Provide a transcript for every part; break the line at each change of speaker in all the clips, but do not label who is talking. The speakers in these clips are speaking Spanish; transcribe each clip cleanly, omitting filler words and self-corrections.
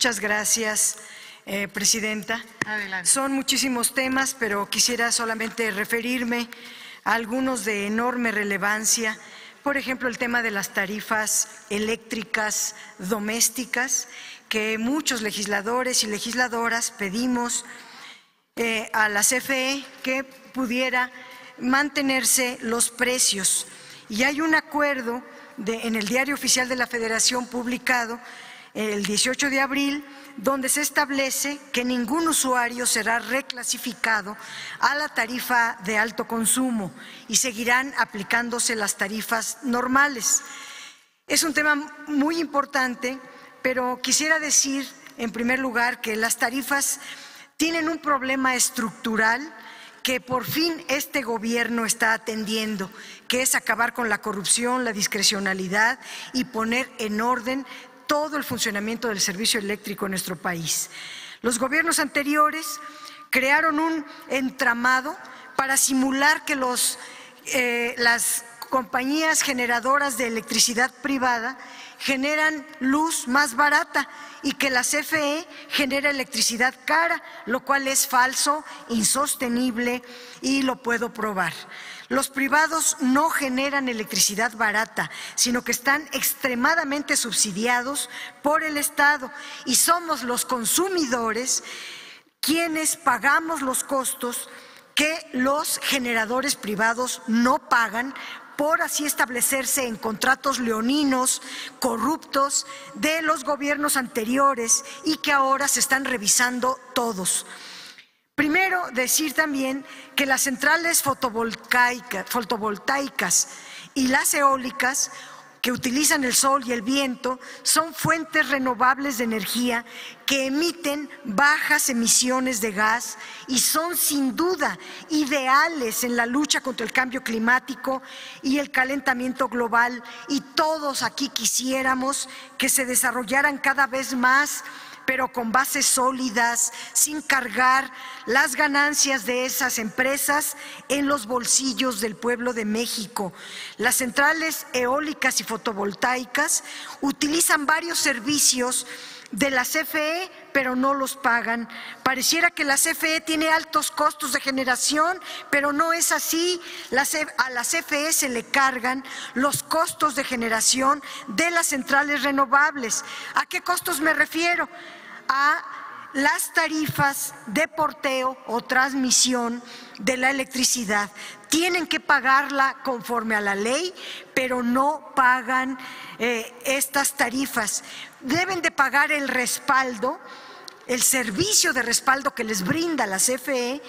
Muchas gracias, Presidenta.
Adelante.
Son muchísimos temas, pero quisiera solamente referirme a algunos de enorme relevancia. Por ejemplo, el tema de las tarifas eléctricas domésticas, que muchos legisladores y legisladoras pedimos a la CFE que pudiera mantenerse los precios. Y hay un acuerdo en el Diario Oficial de la Federación publicado el 18 de abril, donde se establece que ningún usuario será reclasificado a la tarifa de alto consumo y seguirán aplicándose las tarifas normales. Es un tema muy importante, pero quisiera decir en primer lugar que las tarifas tienen un problema estructural que por fin este gobierno está atendiendo, que es acabar con la corrupción, la discrecionalidad y poner en orden todo el funcionamiento del servicio eléctrico en nuestro país. Los gobiernos anteriores crearon un entramado para simular que las compañías generadoras de electricidad privada generan luz más barata y que la CFE genera electricidad cara, lo cual es falso, insostenible y lo puedo probar. Los privados no generan electricidad barata, sino que están extremadamente subsidiados por el Estado y somos los consumidores quienes pagamos los costos que los generadores privados no pagan por así establecerse en contratos leoninos, corruptos de los gobiernos anteriores y que ahora se están revisando todos. Primero, decir también que las centrales fotovoltaicas y las eólicas que utilizan el sol y el viento son fuentes renovables de energía que emiten bajas emisiones de gas y son sin duda ideales en la lucha contra el cambio climático y el calentamiento global, y todos aquí quisiéramos que se desarrollaran cada vez más, pero con bases sólidas, sin cargar las ganancias de esas empresas en los bolsillos del pueblo de México. Las centrales eólicas y fotovoltaicas utilizan varios servicios de la CFE, pero no los pagan. Pareciera que la CFE tiene altos costos de generación, pero no es así. A la CFE se le cargan los costos de generación de las centrales renovables. ¿A qué costos me refiero? A las tarifas de porteo o transmisión de la electricidad. Tienen que pagarla conforme a la ley, pero no pagan estas tarifas. Deben de pagar el respaldo, el servicio de respaldo que les brinda la CFE.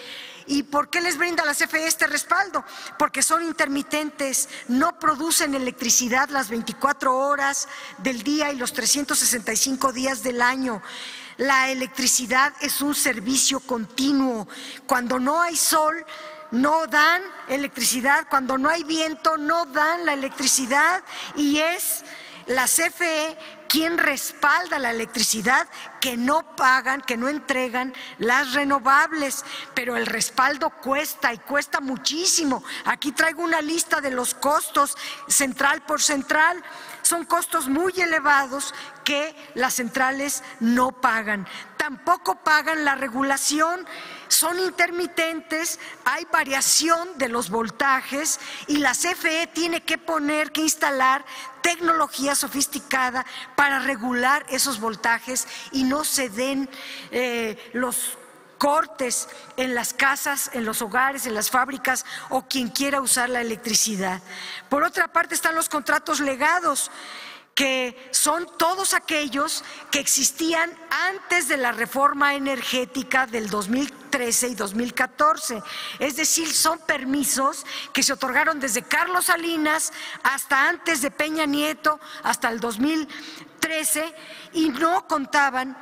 ¿Y por qué les brinda la CFE este respaldo? Porque son intermitentes, no producen electricidad las 24 horas del día y los 365 días del año. La electricidad es un servicio continuo. Cuando no hay sol, no dan electricidad. Cuando no hay viento, no dan la electricidad. Y es la CFE quien respalda la electricidad que no pagan, que no entregan las renovables, pero el respaldo cuesta y cuesta muchísimo. Aquí traigo una lista de los costos central por central. Son costos muy elevados que las centrales no pagan. Tampoco pagan la regulación, son intermitentes, hay variación de los voltajes y la CFE tiene que instalar tecnología sofisticada para regular esos voltajes y no se den los cortes en las casas, en los hogares, en las fábricas o quien quiera usar la electricidad. Por otra parte están los contratos legados, que son todos aquellos que existían antes de la reforma energética del 2013 y 2014. Es decir, son permisos que se otorgaron desde Carlos Salinas hasta antes de Peña Nieto, hasta el 2013, y no contaban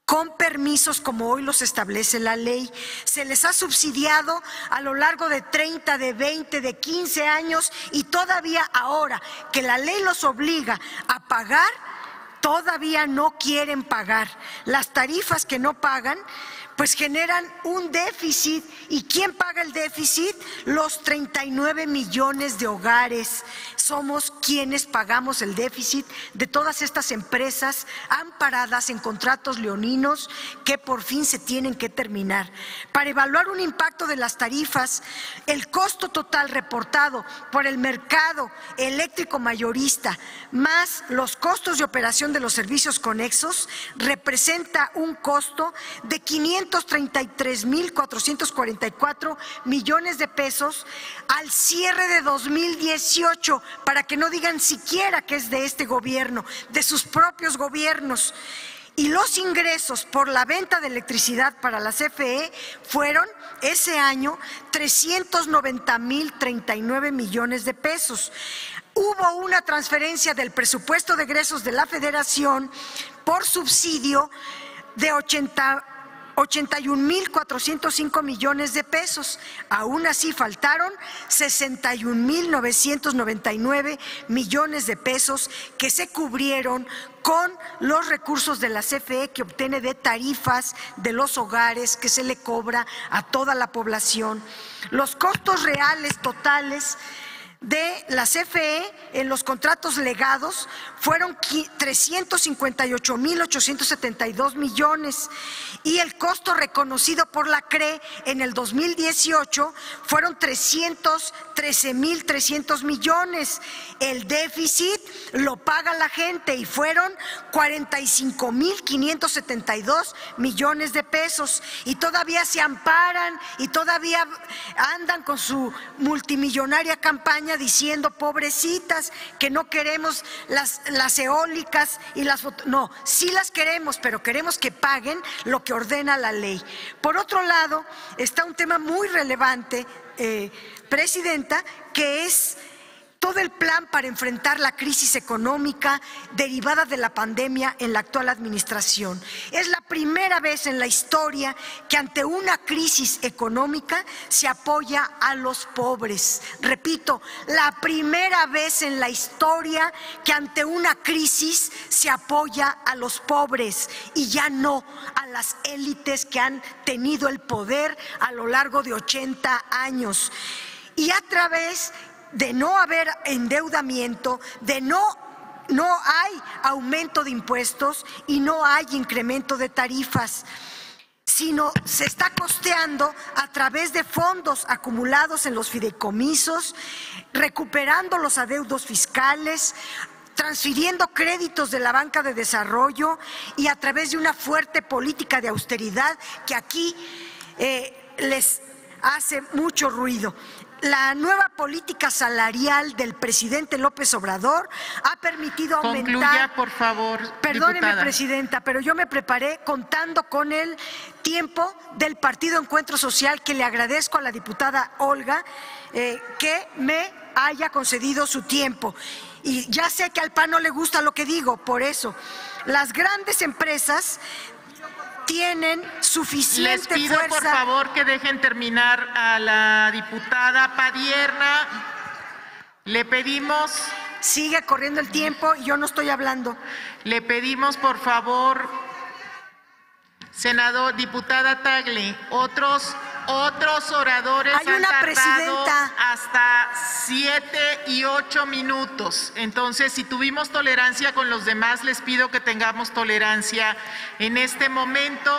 con permisos como hoy los establece la ley. Se les ha subsidiado a lo largo de 30, de 20, de 15 años y todavía ahora que la ley los obliga a pagar, todavía no quieren pagar. Las tarifas que no pagan pues generan un déficit. ¿Y quién paga el déficit? Los 39 millones de hogares. Somos quienes pagamos el déficit de todas estas empresas amparadas en contratos leoninos que por fin se tienen que terminar. Para evaluar un impacto de las tarifas, el costo total reportado por el mercado eléctrico mayorista más los costos de operación de los servicios conexos representa un costo de 533,444 millones de pesos al cierre de 2018, para que no digan siquiera que es de este gobierno, de sus propios gobiernos. Y los ingresos por la venta de electricidad para la CFE fueron ese año 390,039 millones de pesos. Hubo una transferencia del presupuesto de egresos de la Federación por subsidio de 81,405 millones de pesos. Aún así faltaron 61,999 millones de pesos que se cubrieron con los recursos de la CFE que obtiene de tarifas de los hogares que se le cobra a toda la población. Los costos reales totales de la CFE en los contratos legados fueron 358,872 millones y el costo reconocido por la CRE en el 2018 fueron 313,300 millones. El déficit lo paga la gente y fueron 45,572 millones de pesos y todavía se amparan y todavía andan con su multimillonaria campaña diciendo pobrecitas que no queremos las eólicas y no, sí las queremos, pero queremos que paguen lo que ordena la ley. Por otro lado, está un tema muy relevante, Presidenta, que es todo el plan para enfrentar la crisis económica derivada de la pandemia en la actual administración. Es la primera vez en la historia que ante una crisis económica se apoya a los pobres. Repito, la primera vez en la historia que ante una crisis se apoya a los pobres y ya no a las élites que han tenido el poder a lo largo de 80 años. Y a través de no haber endeudamiento, de no hay aumento de impuestos y no hay incremento de tarifas, sino se está costeando a través de fondos acumulados en los fideicomisos, recuperando los adeudos fiscales, transfiriendo créditos de la banca de desarrollo y a través de una fuerte política de austeridad que aquí les hace mucho ruido. La nueva política salarial del presidente López Obrador ha permitido aumentar…
Concluya, por favor,
Perdóneme,
diputada.
Presidenta, pero yo me preparé contando con el tiempo del Partido Encuentro Social, que le agradezco a la diputada Olga que me haya concedido su tiempo. Y ya sé que al PAN no le gusta lo que digo, por eso. Las grandes empresas tienen suficiente fuerza.
Les pido, por favor, que dejen terminar a la diputada Padierna. Le pedimos…
Sigue corriendo el tiempo y yo no estoy hablando.
Le pedimos, por favor, senador, diputada Tagle, otros oradores
Hay una
han tardado
presidenta.
hasta 7 y 8 minutos. Entonces, si tuvimos tolerancia con los demás, les pido que tengamos tolerancia en este momento.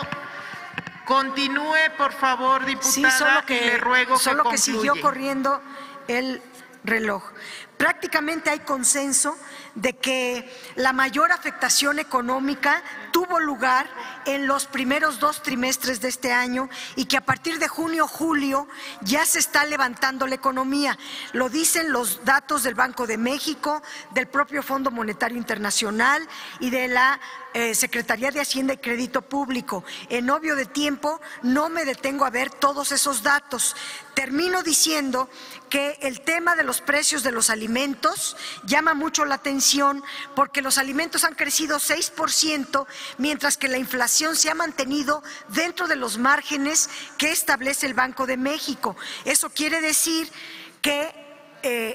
Continúe, por favor, diputada,
Sí, solo que,
y le ruego que concluya.
siguió corriendo el reloj. Prácticamente hay consenso de que la mayor afectación económica tuvo lugar en los primeros 2 trimestres de este año y que a partir de junio, julio ya se está levantando la economía. Lo dicen los datos del Banco de México, del propio Fondo Monetario Internacional y de la Secretaría de Hacienda y Crédito Público. En obvio de tiempo no me detengo a ver todos esos datos. Termino diciendo que el tema de los precios de los alimentos llama mucho la atención porque los alimentos han crecido 6%, mientras que la inflación se ha mantenido dentro de los márgenes que establece el Banco de México. Eso quiere decir que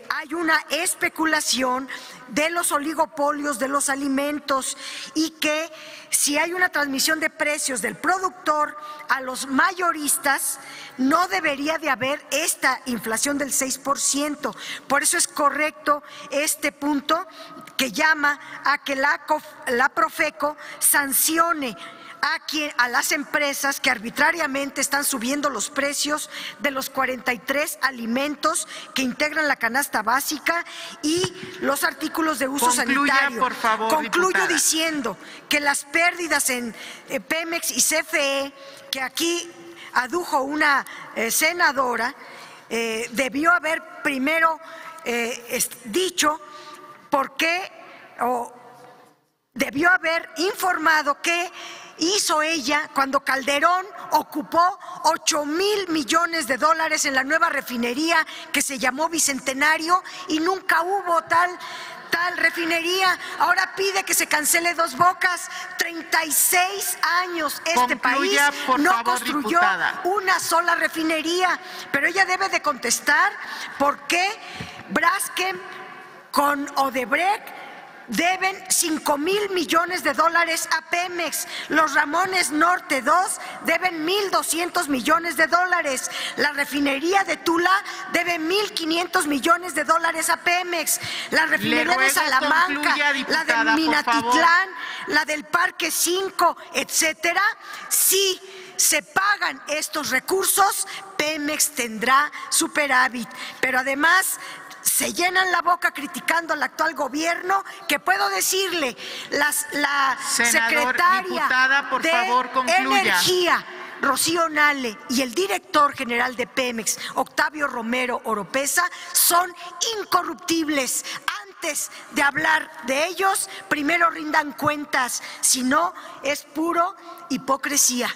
hay una especulación de los oligopolios de los alimentos y que si hay una transmisión de precios del productor a los mayoristas, no debería de haber esta inflación del 6%. Por eso es correcto este punto que llama a que la Profeco sancione a las empresas que arbitrariamente están subiendo los precios de los 43 alimentos que integran la canasta básica y los artículos de uso sanitario.
Por favor,
concluyo
diputada.
Diciendo que las pérdidas en Pemex y CFE, que aquí adujo una senadora, debió haber primero dicho por qué, o debió haber informado qué hizo ella cuando Calderón ocupó 8,000 millones de dólares en la nueva refinería que se llamó Bicentenario y nunca hubo tal refinería. Ahora pide que se cancele Dos Bocas. 36 años este país no construyó una sola refinería, pero ella debe de contestar por qué Braskem con Odebrecht deben 5,000 millones de dólares a Pemex. Los Ramones Norte 2 deben 1,200 millones de dólares. La refinería de Tula debe 1,500 millones de dólares a Pemex. La refinería de Salamanca, la de Minatitlán, la del Parque 5, etcétera. Si se pagan estos recursos, Pemex tendrá superávit. Pero además se llenan la boca criticando al actual gobierno, que puedo decirle, la secretaria de Energía, Rocío Nale, y el director general de Pemex, Octavio Romero Oropesa, son incorruptibles. Antes de hablar de ellos, primero rindan cuentas, si no es puro hipocresía.